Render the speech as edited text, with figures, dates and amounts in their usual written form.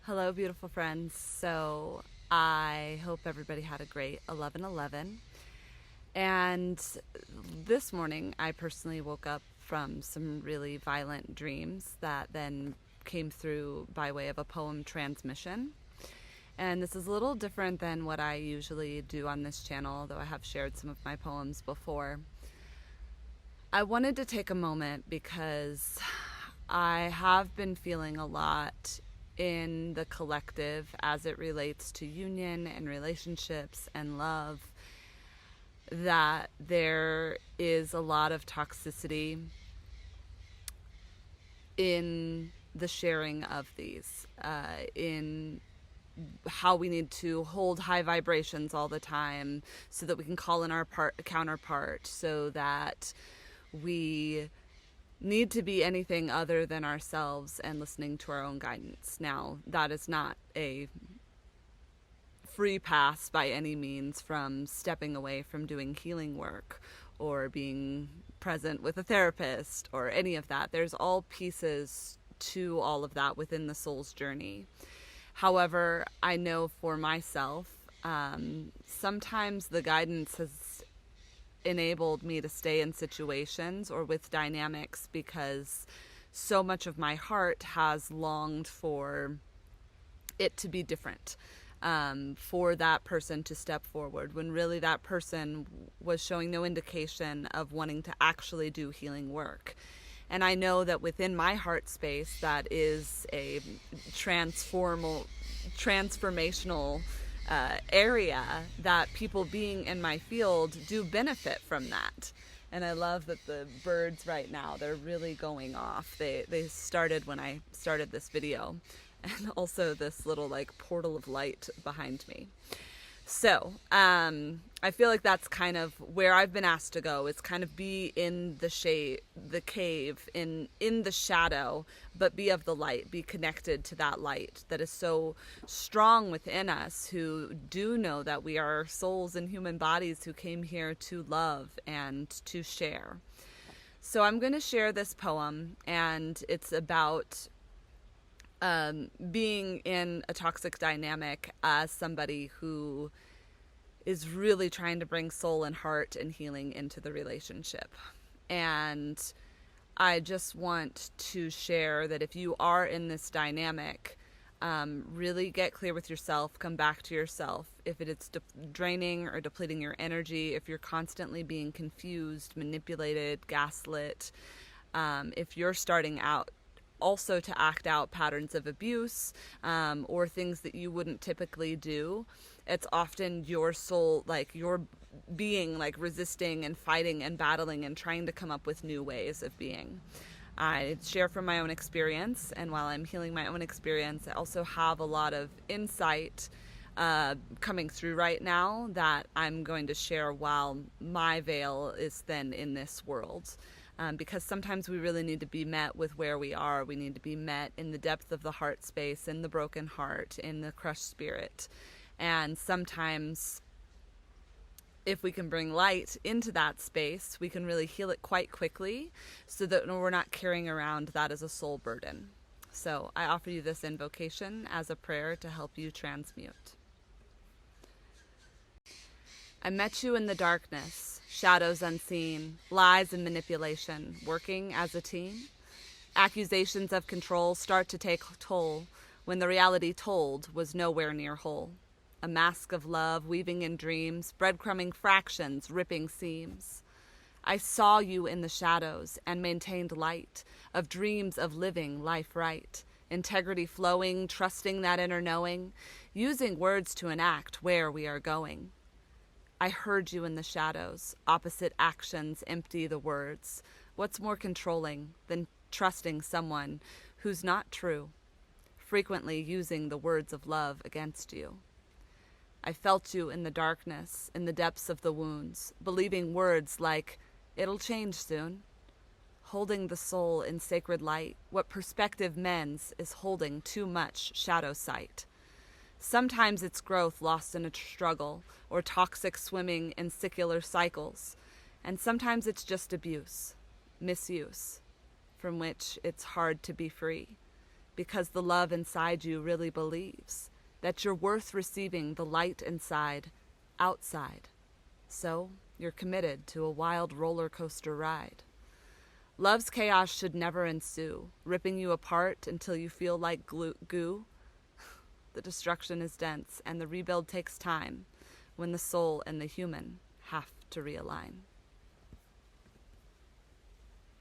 Hello, beautiful friends. So I hope everybody had a great 11/11. And this morning, I personally woke up from some really violent dreams that then came through by way of a poem transmission. And this is a little different than what I usually do on this channel, though I have shared some of my poems before. I wanted to take a moment because I have been feeling a lot in the collective as it relates to union and relationships and love, that there is a lot of toxicity in the sharing of these, in how we need to hold high vibrations all the time so that we can call in our counterpart, so that we need to be anything other than ourselves and listening to our own guidance. Now, that is not a free pass by any means from stepping away from doing healing work or being present with a therapist or any of that. There's all pieces to all of that within the soul's journey. However, I know for myself, sometimes the guidance has enabled me to stay in situations or with dynamics because so much of my heart has longed for it to be different, for that person to step forward, when really that person was showing no indication of wanting to actually do healing work. And I know that within my heart space, that is a transformational area, that people being in my field do benefit from that. And I love that the birds right now, they're really going off. They started when I started this video, and also this little like portal of light behind me. So I feel like that's kind of where I've been asked to go, is kind of be in the shade, the cave, in the shadow, but be of the light, be connected to that light that is so strong within us, who do know that we are souls in human bodies who came here to love and to share. So I'm going to share this poem, and it's about being in a toxic dynamic as somebody who is really trying to bring soul and heart and healing into the relationship. And I just want to share that if you are in this dynamic, really get clear with yourself, come back to yourself. If it is draining or depleting your energy, if you're constantly being confused, manipulated, gaslit, if you're starting out also to act out patterns of abuse, or things that you wouldn't typically do, it's often your soul, like your being, like resisting and fighting and battling and trying to come up with new ways of being. I share from my own experience, and while I'm healing my own experience, I also have a lot of insight coming through right now that I'm going to share while my veil is thin in this world. Because sometimes we really need to be met with where we are. We need to be met in the depth of the heart space, in the broken heart, in the crushed spirit. And sometimes if we can bring light into that space, we can really heal it quite quickly, so that we're not carrying around that as a soul burden. So I offer you this invocation as a prayer to help you transmute. I met you in the darkness, shadows unseen, lies and manipulation, working as a team. Accusations of control start to take toll when the reality told was nowhere near whole. A mask of love weaving in dreams, breadcrumbing fractions, ripping seams. I saw you in the shadows and maintained light of dreams of living life right. Integrity flowing, trusting that inner knowing, using words to enact where we are going. I heard you in the shadows, opposite actions empty the words. What's more controlling than trusting someone who's not true, frequently using the words of love against you? I felt you in the darkness, in the depths of the wounds, believing words like, it'll change soon. Holding the soul in sacred light, what perspective mends is holding too much shadow sight. Sometimes it's growth lost in a struggle, or toxic swimming in secular cycles. And sometimes it's just abuse, misuse, from which it's hard to be free. because the love inside you really believes that you're worth receiving the light inside, outside. So you're committed to a wild roller coaster ride. Love's chaos should never ensue, ripping you apart until you feel like goo. The destruction is dense, and the rebuild takes time when the soul and the human have to realign.